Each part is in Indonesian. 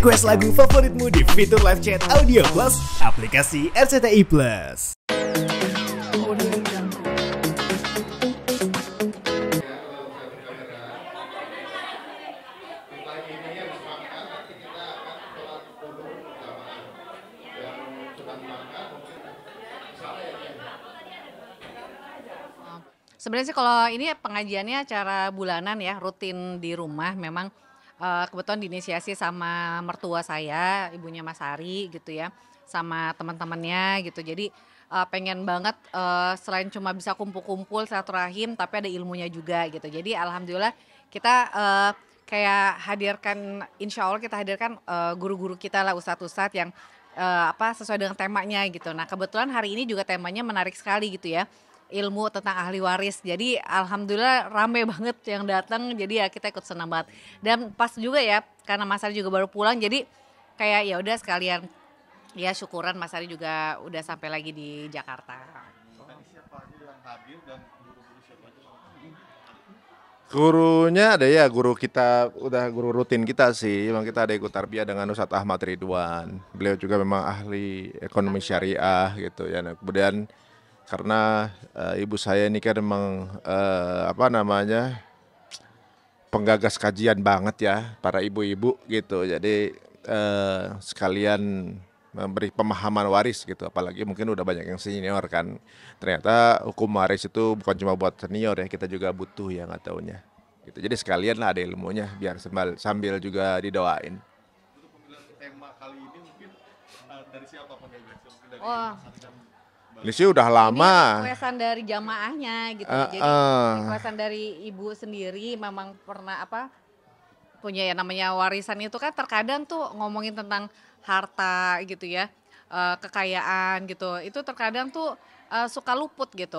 Request lagu favoritmu di fitur live chat Audio Plus, aplikasi RCTI Plus. Sebenarnya sih kalau ini pengajiannya acara bulanan ya, rutin di rumah memang kebetulan diinisiasi sama mertua saya, ibunya Mas Ari gitu ya, sama teman-temannya gitu. Jadi pengen banget selain cuma bisa kumpul-kumpul silaturahim tapi ada ilmunya juga gitu. Jadi alhamdulillah kita kayak hadirkan, insya Allah kita hadirkan guru-guru kita lah, ustadz-ustadz yang sesuai dengan temanya gitu. Nah kebetulan hari ini juga temanya menarik sekali gitu ya, ilmu tentang ahli waris. Jadi alhamdulillah rame banget yang datang. Jadi ya kita ikut senang banget. Dan pas juga ya karena Mas Ari juga baru pulang. Jadi kayak ya udah sekalian ya syukuran Mas Ari juga udah sampai lagi di Jakarta. Tadi siapa aja yang hadir dan guru-guru siapa aja? Gurunya ada ya, guru kita udah guru rutin kita sih. Memang kita ada ikut tarbiyah dengan Ustadz Ahmad Ridwan. Beliau juga memang ahli ekonomi syariah gitu ya. Nah, kemudian karena ibu saya ini kan memang penggagas kajian banget ya, para ibu-ibu gitu. Jadi sekalian memberi pemahaman waris gitu, apalagi mungkin udah banyak yang senior kan. Ternyata hukum waris itu bukan cuma buat senior ya, kita juga butuh yang nggak taunya gitu. Jadi sekalian lah ada ilmunya biar sambil juga didoain. Untuk pemilihan tema kali ini mungkin dari siapa penggagasnya? Mungkin dari Wah. Mas Ari dan Ini sih udah lama. Ini requestan dari jamaahnya gitu. Jadi requestan dari ibu sendiri memang pernah punya ya namanya warisan itu kan terkadang tuh ngomongin tentang harta gitu ya, kekayaan gitu. Itu terkadang tuh suka luput gitu,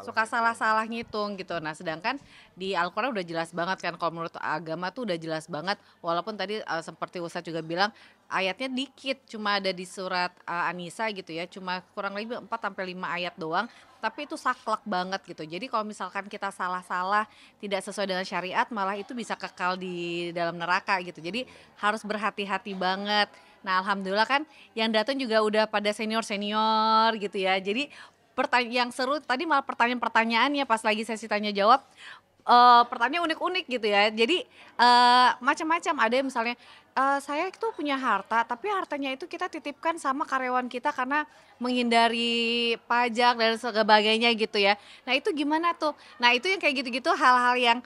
suka salah-salah ngitung gitu. Nah sedangkan di Al-Quran udah jelas banget kan, kalau menurut agama tuh udah jelas banget. Walaupun tadi seperti Ustadz juga bilang ayatnya dikit, cuma ada di surat An-Nisa gitu ya, cuma kurang lebih 4-5 ayat doang. Tapi itu saklek banget gitu. Jadi kalau misalkan kita salah-salah, tidak sesuai dengan syariat, malah itu bisa kekal di dalam neraka gitu. Jadi harus berhati-hati banget. Nah alhamdulillah kan yang datang juga udah pada senior-senior gitu ya. Jadi yang seru tadi malah pertanyaan-pertanyaannya pas lagi sesi tanya jawab, pertanyaan unik-unik gitu ya. Jadi macam-macam, ada yang misalnya saya itu punya harta tapi hartanya itu kita titipkan sama karyawan kita karena menghindari pajak dan sebagainya gitu ya. Nah itu gimana tuh? Nah itu yang kayak gitu-gitu hal-hal yang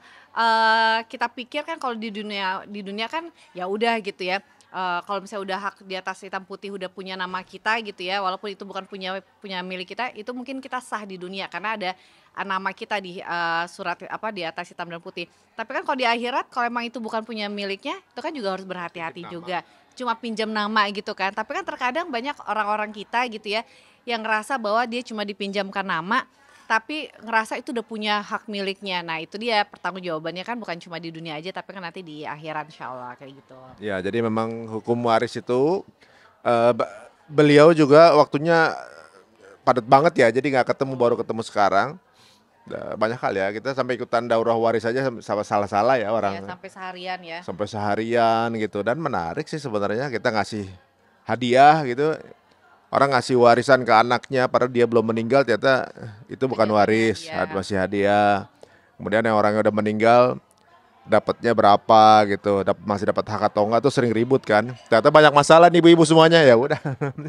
kita pikir kan kalau di dunia kan ya udah gitu ya. Kalau misalnya udah hak di atas hitam putih udah punya nama kita gitu ya, walaupun itu bukan punya milik kita, itu mungkin kita sah di dunia karena ada nama kita di surat di atas hitam dan putih. Tapi kan kalau di akhirat kalau emang itu bukan punya miliknya, itu kan juga harus berhati-hati juga. Cuma pinjam nama gitu kan. Tapi kan terkadang banyak orang-orang kita gitu ya yang ngerasa bahwa dia cuma dipinjamkan nama tapi ngerasa itu udah punya hak miliknya. Nah itu dia pertanggungjawabannya kan bukan cuma di dunia aja tapi kan nanti di akhirat insyaallah kayak gitu. Ya, jadi memang hukum waris itu beliau juga waktunya padat banget ya, jadi nggak ketemu, baru ketemu sekarang. Banyak hal ya, kita sampai ikutan daurah waris aja sama salah-salah ya orang. Ya, sampai seharian ya. Sampai seharian gitu, dan menarik sih sebenarnya kita ngasih hadiah gitu. Orang ngasih warisan ke anaknya padahal dia belum meninggal, ternyata itu bukan waris, masih hadiah. Kemudian yang orangnya udah meninggal dapatnya berapa gitu, masih dapat hak atau enggak tuh sering ribut kan. Ternyata banyak masalah nih ibu-ibu semuanya, ya udah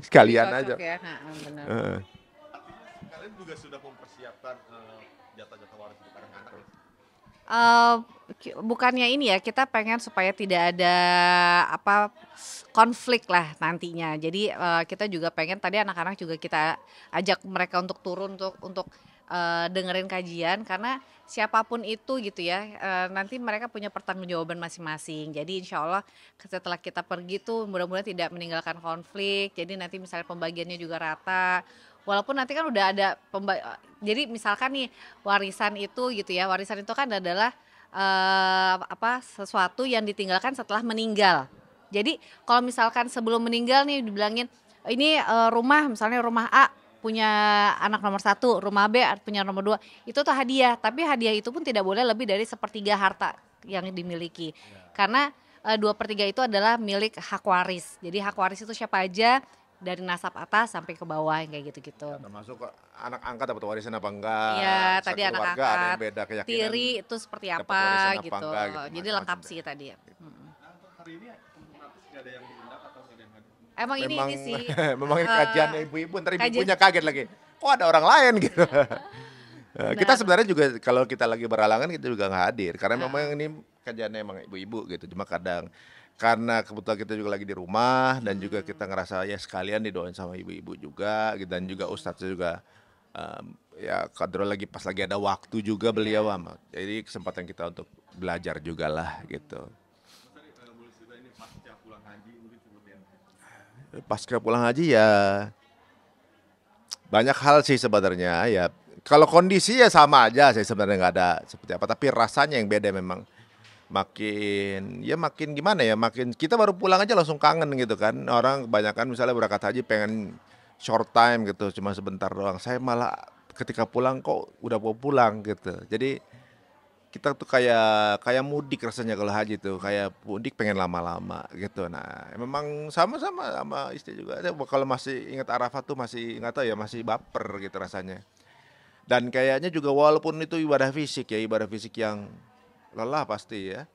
sekalian aja. Ya. Benar. kalian juga sudah mempersiapkan jatah-jatah waris untuk anak-anak ya? Bukannya ini ya, kita pengen supaya tidak ada konflik lah nantinya. Jadi kita juga pengen tadi anak-anak juga kita ajak mereka untuk turun untuk dengerin kajian karena siapapun itu gitu ya, nanti mereka punya pertanggungjawaban masing-masing. Jadi insya Allah setelah kita pergi tuh mudah-mudahan tidak meninggalkan konflik. Jadi nanti misalnya pembagiannya juga rata. Walaupun nanti kan udah ada jadi misalkan nih warisan itu gitu ya, warisan itu kan adalah sesuatu yang ditinggalkan setelah meninggal. Jadi kalau misalkan sebelum meninggal nih dibilangin ini rumah, misalnya rumah A punya anak nomor 1, rumah B punya nomor 2, itu tuh hadiah. Tapi hadiah itu pun tidak boleh lebih dari 1/3 harta yang dimiliki. Karena 2/3 itu adalah milik hak waris. Jadi hak waris itu siapa aja dari nasab atas sampai ke bawah kayak gitu-gitu. Termasuk anak angkat dapat warisan apa enggak? Iya, tadi anak Keluarga ada yang angkat, beda keyakinan. tiri itu seperti dapat apa warisan apa gitu. enggak gitu, Jadi macam-macam lengkap deh. sih tadi ya. Untuk hari ini otomatis nggak ada yang diundang atau nggak ada yang hadir? Emang Memang ini sih memang ini kajiannya ibu-ibu, ntar kajian- ibu-ibunya kaget lagi. Kok ada orang lain gitu. Kita Benar. sebenarnya juga kalau kita lagi beralangan kita juga nggak hadir karena memang ini kajiannya emang ibu-ibu gitu. Cuma kadang karena kebetulan kita juga lagi di rumah dan juga kita ngerasa ya sekalian didoain sama ibu-ibu juga gitu, dan juga ustadz juga ya kadang lagi pas lagi ada waktu juga beliau amat. Jadi kesempatan kita untuk belajar juga lah gitu. Mas Ari, boleh cerita ini pasca pulang haji mungkin sebutin. Pasca pulang haji ya banyak hal sih sebenarnya ya. Kalau kondisi ya sama aja sih sebenarnya, nggak ada seperti apa. Tapi rasanya yang beda memang. Makin gimana ya, makin kita baru pulang aja langsung kangen gitu kan. Orang kebanyakan misalnya berangkat haji pengen short time gitu, cuma sebentar doang. Saya malah ketika pulang kok udah mau pulang gitu. Jadi kita tuh kayak mudik rasanya kalau haji tuh, kayak mudik pengen lama-lama gitu. Nah, memang sama-sama sama istri juga. Kalau masih ingat Arafat tuh masih nggak tahu ya, masih baper gitu rasanya. Dan kayaknya juga walaupun itu ibadah fisik yang lelah pasti ya.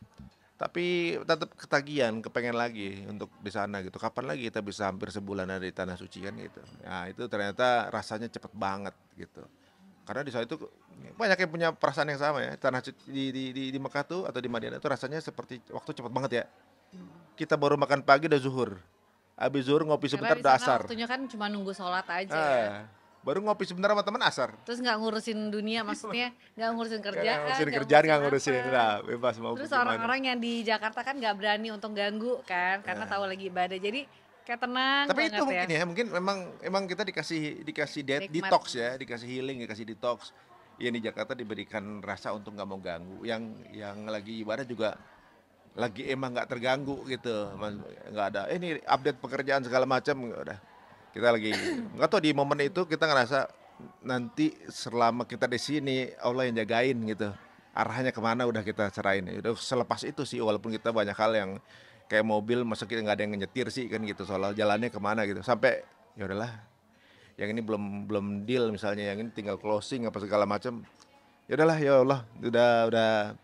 Tapi tetap ketagihan, kepengen lagi untuk di sana gitu. Kapan lagi kita bisa hampir sebulan ada di tanah suci kan gitu. Nah, itu ternyata rasanya cepet banget gitu. Karena di sana itu banyak yang punya perasaan yang sama ya. Tanah suci di Mekah tuh atau di Madinah itu rasanya seperti waktu cepet banget ya. Kita baru makan pagi udah zuhur. Habis zuhur ngopi sebentar karena di udah sana asar. waktunya kan cuma nunggu sholat aja ya. Baru ngopi sebentar sama teman asar. Terus nggak ngurusin dunia, maksudnya nggak ngurusin kerjaan, Nggak ngurusin kerjaan, nggak ngurusin, apa. nah, bebas mau Terus gimana. orang-orang yang di Jakarta kan nggak berani untuk ganggu kan, karena tahu lagi ibadah. Jadi kayak tenang Tapi banget itu mungkin ya, mungkin memang kita dikasih Nikmat. detox ya, dikasih healing, dikasih detox. Yang di Jakarta diberikan rasa untuk nggak mau ganggu. Yang lagi ibadah juga lagi emang nggak terganggu gitu, nggak ada. Ini update pekerjaan segala macam, udah. Kita lagi nggak tahu di momen itu kita ngerasa nanti selama kita di sini Allah yang jagain gitu. Arahnya kemana udah kita serahin. Udah selepas itu sih, walaupun kita banyak hal yang kayak mobil masa kita nggak ada yang nyetir sih kan gitu, soal jalannya kemana gitu. Sampai ya udahlah, yang ini belum deal misalnya, yang ini tinggal closing apa segala macam. Ya udahlah, ya Allah, udah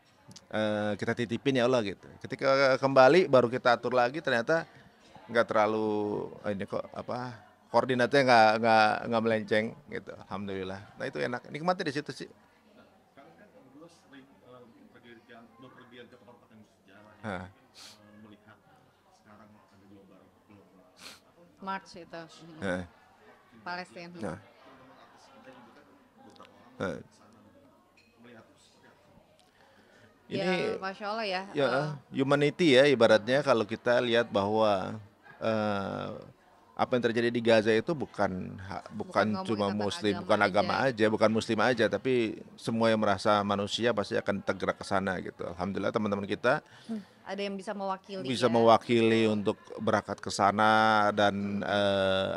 kita titipin ya Allah gitu. Ketika kembali baru kita atur lagi, ternyata nggak terlalu ini kok apa, koordinatnya nggak melenceng gitu. Alhamdulillah. Nah itu enak, nikmatnya di situ sih. Kan dulu sering bepergian ke tempat yang sejarah ya. Hah. Melihat sekarang ada global March itu, Hah. Palestina. Nah. artis kita juga kan beberapa orang Hah. sana melihat seperti apa? Ya, Ini Masya Allah ya. ya humanity ya, ibaratnya kalau kita lihat bahwa apa yang terjadi di Gaza itu bukan ngomongin cuma tentang muslim, agama bukan agama aja. aja, bukan muslim aja, tapi semua yang merasa manusia pasti akan tergerak ke sana gitu. Alhamdulillah teman-teman kita Ada yang bisa mewakili. bisa ya. mewakili untuk berangkat ke sana dan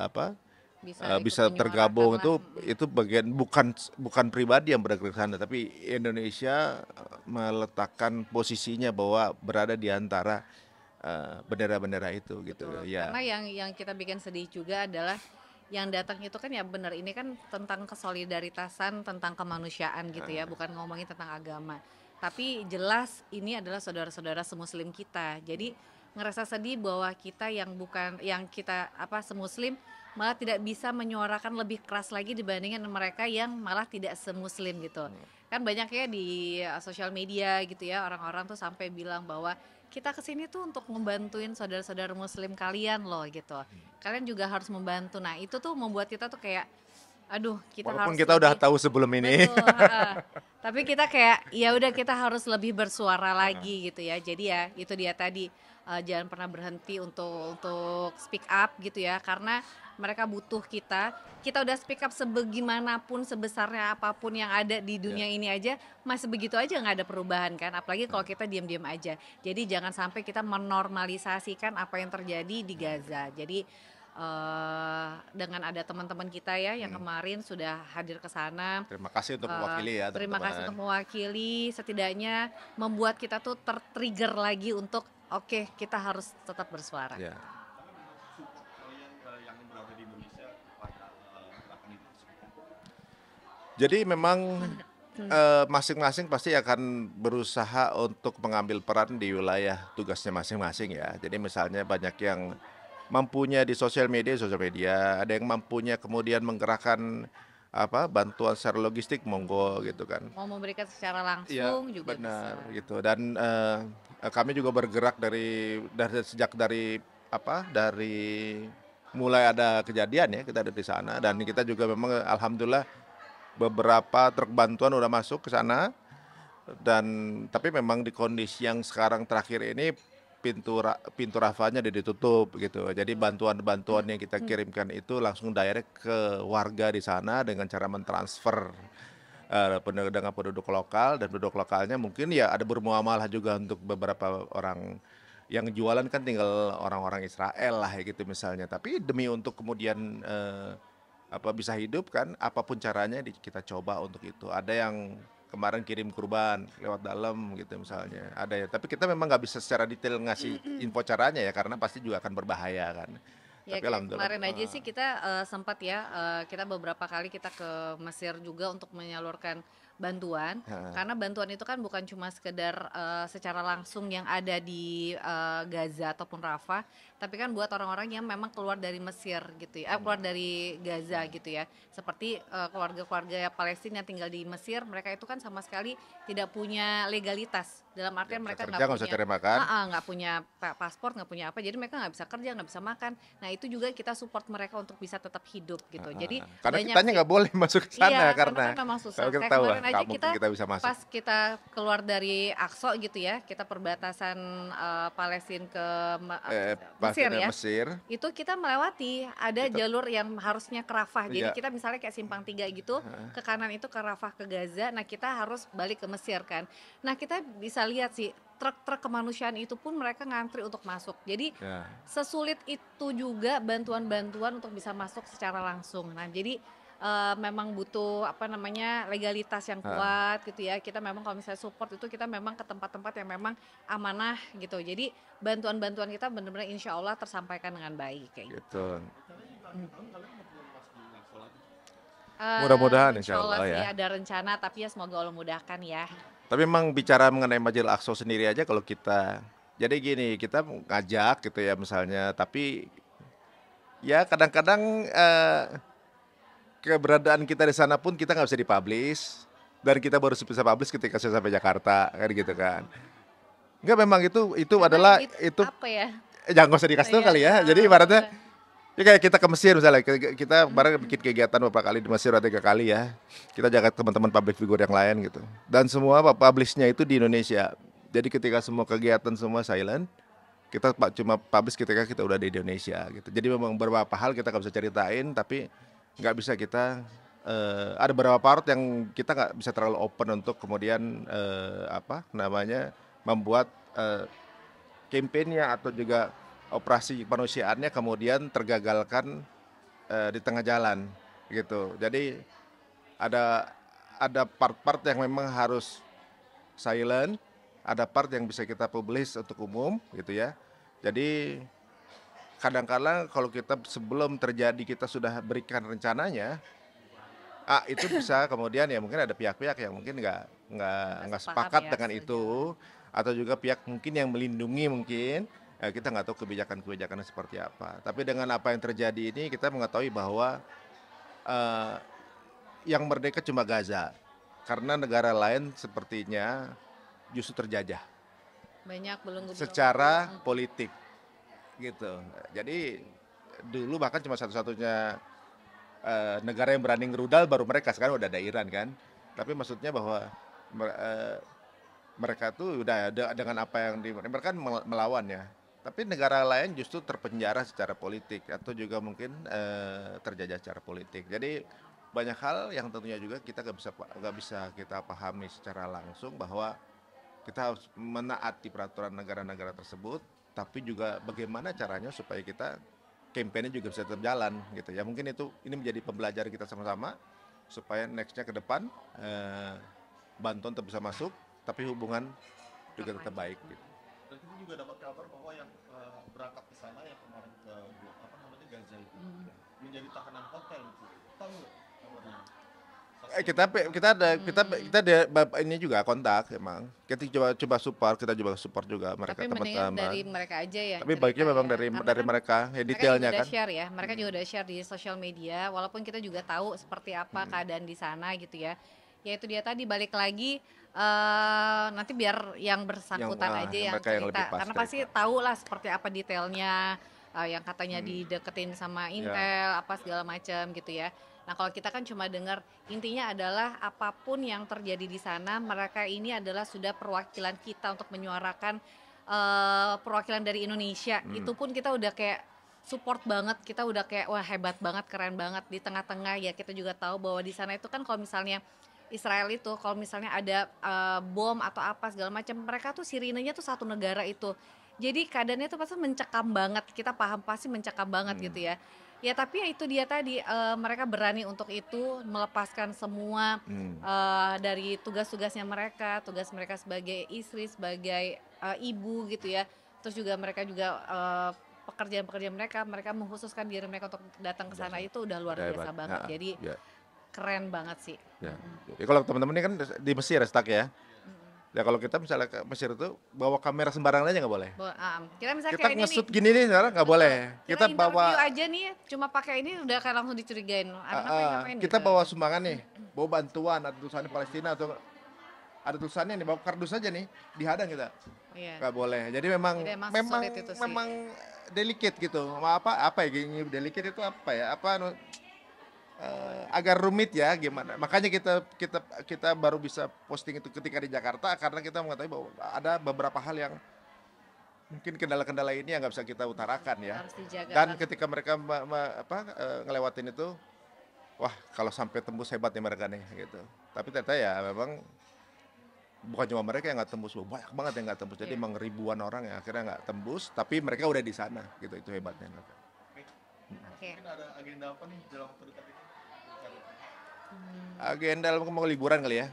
ikut bisa menyuarakan tergabung lah. itu bagian bukan pribadi yang berangkat ke sana, tapi Indonesia meletakkan posisinya bahwa berada di antara bendera-bendera itu gitu ya. Karena yang kita bikin sedih juga adalah yang datang itu kan ya benar, ini kan tentang kesolidaritasan, tentang kemanusiaan gitu ya, bukan ngomongin tentang agama. Tapi jelas ini adalah saudara-saudara semuslim kita. Jadi ngerasa sedih bahwa kita yang kita semuslim malah tidak bisa menyuarakan lebih keras lagi dibandingkan mereka yang malah tidak semuslim gitu. Kan banyak ya di sosial media gitu ya, orang-orang tuh sampai bilang bahwa kita kesini tuh untuk membantuin saudara-saudara muslim kalian loh gitu. Kalian juga harus membantu. Nah itu tuh membuat kita tuh kayak, aduh kita Walaupun harus kita udah lebih- tahu sebelum ini. Betul, tapi kita kayak ya udah kita harus lebih bersuara lagi gitu ya. Jadi ya itu dia tadi, jangan pernah berhenti untuk speak up gitu ya, karena mereka butuh kita. Kita udah speak up sebagaimanapun, sebesarnya apapun yang ada di dunia ini aja, masih begitu aja nggak ada perubahan kan. Apalagi kalau kita diam-diam aja. Jadi jangan sampai kita menormalisasikan apa yang terjadi di Gaza. Jadi dengan ada teman-teman kita ya yang kemarin sudah hadir ke sana. Terima kasih untuk mewakili ya Terima teman-teman. kasih untuk mewakili, setidaknya membuat kita tuh tertrigger lagi untuk oke, kita harus tetap bersuara. Ya. Support kalian yang berada di Indonesia kepada gerakan itu tersebut. Jadi memang masing-masing pasti akan berusaha untuk mengambil peran di wilayah tugasnya masing-masing ya. Jadi misalnya banyak yang mampunya di sosial media, ada yang mampunya kemudian menggerakkan bantuan secara logistik, monggo gitu kan. Mau memberikan secara Iya, langsung juga benar bisa. gitu. Dan kami juga bergerak sejak dari mulai ada kejadian ya, kita ada di sana dan kita juga memang alhamdulillah beberapa truk bantuan udah masuk ke sana. Dan tapi memang di kondisi yang sekarang terakhir ini pintu rafanya udah ditutup gitu. Jadi bantuan-bantuan yang kita kirimkan itu langsung direct ke warga di sana dengan cara mentransfer dengan penduduk lokal, dan penduduk lokalnya mungkin ya ada bermuamalah juga untuk beberapa orang yang jualan kan tinggal orang-orang Israel lah ya gitu misalnya. Tapi demi untuk kemudian bisa hidup kan, apapun caranya kita coba untuk itu. Ada yang kemarin kirim kurban lewat dalam gitu misalnya, ada ya. Tapi kita memang nggak bisa secara detail ngasih info caranya ya, karena pasti juga akan berbahaya kan. Ya Tapi kayak alhamdulillah. kemarin aja sih kita sempat ya, kita beberapa kali kita ke Mesir juga untuk menyalurkan bantuan, karena bantuan itu kan bukan cuma sekedar secara langsung yang ada di Gaza ataupun Rafah, tapi kan buat orang-orang yang memang keluar dari Mesir gitu ya, keluar dari Gaza gitu ya, seperti keluarga-keluarga Palestina yang tinggal di Mesir, mereka itu kan sama sekali tidak punya legalitas, dalam artian mereka kerja, nggak usah cari makan. nggak punya paspor, nggak punya apa, jadi mereka nggak bisa kerja, nggak bisa makan. Nah itu juga kita support mereka untuk bisa tetap hidup gitu. Jadi karena banyak kitanya nggak boleh masuk ke sana, iya, karena kan memang susah. kalau kita Kayak tahu kemarin aja nggak mungkin kita kita bisa masuk. pas kita keluar dari Aqsa gitu ya, kita perbatasan Palestina ke Mesir ya. Mesir. Itu kita melewati ada jalur yang harusnya ke Rafah. Jadi Iya. kita misalnya kayak simpang 3 gitu, ke kanan itu ke Rafah ke Gaza. Nah, kita harus balik ke Mesir kan. Nah, kita bisa lihat sih truk-truk kemanusiaan itu pun mereka ngantri untuk masuk. Jadi Ya. sesulit itu juga bantuan-bantuan untuk bisa masuk secara langsung. Nah, jadi memang butuh legalitas yang kuat gitu ya. Kita memang kalau misalnya support itu kita memang ke tempat-tempat yang memang amanah gitu. Jadi bantuan-bantuan kita benar-benar insya Allah tersampaikan dengan baik kayak gitu. Mudah-mudahan insya Allah sih ya. ada rencana, tapi ya semoga Allah mudahkan ya. Tapi memang bicara mengenai Masjidil Aqsa sendiri aja, kalau kita jadi gini, kita ngajak gitu ya misalnya, tapi ya kadang-kadang keberadaan kita di sana pun kita nggak bisa dipublish, dan kita baru bisa publish ketika saya sampai Jakarta kan gitu kan. Enggak, memang itu Karena adalah itu apa ya? jangan nggak usah dikasih tahu Iya, kali ya. Jadi ibaratnya ya kayak kita ke Mesir misalnya, kita kemarin bikin kegiatan beberapa kali di Mesir, ada 3 kali ya. Kita jaga teman-teman public figure yang lain gitu. Dan semua publishnya itu di Indonesia. Jadi ketika semua kegiatan semua silent, kita cuma publish ketika kita udah di Indonesia gitu. Jadi memang beberapa hal kita nggak bisa ceritain, tapi nggak bisa kita ada beberapa part yang kita nggak bisa terlalu open untuk kemudian membuat kampanye atau juga operasi kemanusiaannya kemudian tergagalkan di tengah jalan gitu. Jadi ada part-part yang memang harus silent, ada part yang bisa kita publish untuk umum gitu ya. Jadi kadang-kadang kalau kita sebelum terjadi kita sudah berikan rencananya, itu bisa kemudian ya mungkin ada pihak-pihak yang mungkin nggak sepakat ya, dengan itu, atau juga pihak mungkin yang melindungi mungkin. Kita nggak tahu kebijakan-kebijakannya seperti apa. Tapi dengan apa yang terjadi ini kita mengetahui bahwa yang merdeka cuma Gaza, karena negara lain sepertinya justru terjajah Banyak belum secara politik gitu. Jadi dulu bahkan cuma satu-satunya negara yang berani ngerudal baru mereka, sekarang udah ada Iran kan. Tapi maksudnya bahwa mereka tuh udah dengan apa yang mereka kan melawan ya. Tapi negara lain justru terpenjara secara politik atau juga mungkin terjajah secara politik. Jadi banyak hal yang tentunya juga kita nggak bisa kita pahami secara langsung, bahwa kita harus menaati peraturan negara-negara tersebut, tapi juga bagaimana caranya supaya kita kampanye juga bisa tetap jalan gitu ya. Mungkin ini menjadi pembelajaran kita sama-sama supaya nextnya ke depan bantuan tetap bisa masuk, tapi hubungan juga tetap baik gitu. juga dapat kabar bahwa yang berangkat ke sana yang kemarin ke apa namanya Gaza itu menjadi tahanan hotel itu. Tahu nggak kabarnya? Kita ini juga kontak emang. Kita coba support, kita juga support juga mereka Tapi mendingan teman-teman. dari mereka aja ya. Tapi baiknya memang ya. dari Karena mereka, ya detailnya juga kan. udah share ya, mereka juga udah share di sosial media, walaupun kita juga tahu seperti apa keadaan di sana gitu ya. Ya itu dia tadi balik lagi nanti biar yang bersangkutan aja yang mereka yang lebih cerita, pas karena pasti tahu lah seperti apa detailnya yang katanya dideketin sama Intel apa segala macam gitu ya. Nah kalau kita kan cuma dengar intinya adalah apapun yang terjadi di sana mereka ini adalah sudah perwakilan kita untuk menyuarakan perwakilan dari Indonesia. Itu pun kita udah kayak support banget, kita udah kayak wah hebat banget, keren banget. Di tengah-tengah ya kita juga tahu bahwa di sana itu kan kalau misalnya Israel itu kalau misalnya ada bom atau apa segala macam, mereka tuh sirinenya tuh satu negara itu. Jadi keadaannya tuh pasti mencekam banget, kita paham pasti mencekam banget gitu ya. Ya tapi ya itu dia tadi mereka berani untuk itu melepaskan semua dari tugas-tugasnya mereka, tugas mereka sebagai istri, sebagai ibu gitu ya. Terus juga mereka juga pekerjaan-pekerjaan mereka mengkhususkan diri mereka untuk datang ke sana itu udah luar biasa banget. Jadi keren banget sih. Ya. Jadi kalau teman-teman ini kan di Mesir stuck ya. Ya kalau kita misalnya ke Mesir itu bawa kamera sembarangan aja nggak boleh. Kita misalnya Kita kayak nge-shoot gini nih sekarang nggak boleh. Kita bawa aja nih cuma pakai ini udah kayak langsung dicurigain. Ngapain kita gitu. bawa sumbangan nih, bawa bantuan, ada tulisannya Palestina atau ada tulisannya nih, bawa kardus aja nih, dihadang kita. Nggak boleh. Jadi memang delicate gitu. Apa ya gini delicate itu apa ya? Agak rumit ya gimana. Makanya kita baru bisa posting itu ketika di Jakarta karena kita mengetahui bahwa ada beberapa hal yang mungkin kendala-kendala ini yang nggak bisa kita utarakan ya. Dan ketika mereka ngelewatin itu, wah kalau sampai tembus hebat nih mereka nih gitu. Tapi ternyata ya memang bukan cuma mereka yang nggak tembus, banyak banget yang nggak tembus. Jadi emang ribuan orang yang akhirnya nggak tembus, tapi mereka udah di sana gitu. Itu hebatnya. Mungkin ada agenda apa nih dalam waktu dekat ini? Agenda mau liburan kali ya?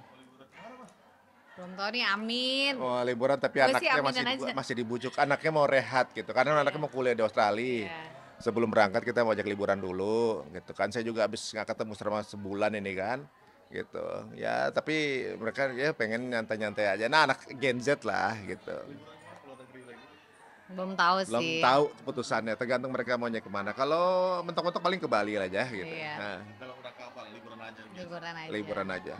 Belum tahu nih, amin. Mau liburan tapi anaknya masih dibujuk. Anaknya mau rehat gitu, karena anaknya mau kuliah di Australia. Sebelum berangkat kita mau ajak liburan dulu gitu kan. Saya juga habis nggak ketemu selama sebulan ini kan gitu. Ya tapi mereka ya pengen nyantai-nyantai aja. Nah anak Gen Z lah gitu. Belum tahu sih. Belum tahu keputusannya, tergantung mereka maunya kemana. Kalau mentok-mentok paling ke Bali aja gitu. Iya. Dalam rangka apa? Liburan aja. Liburan aja. Liburan aja.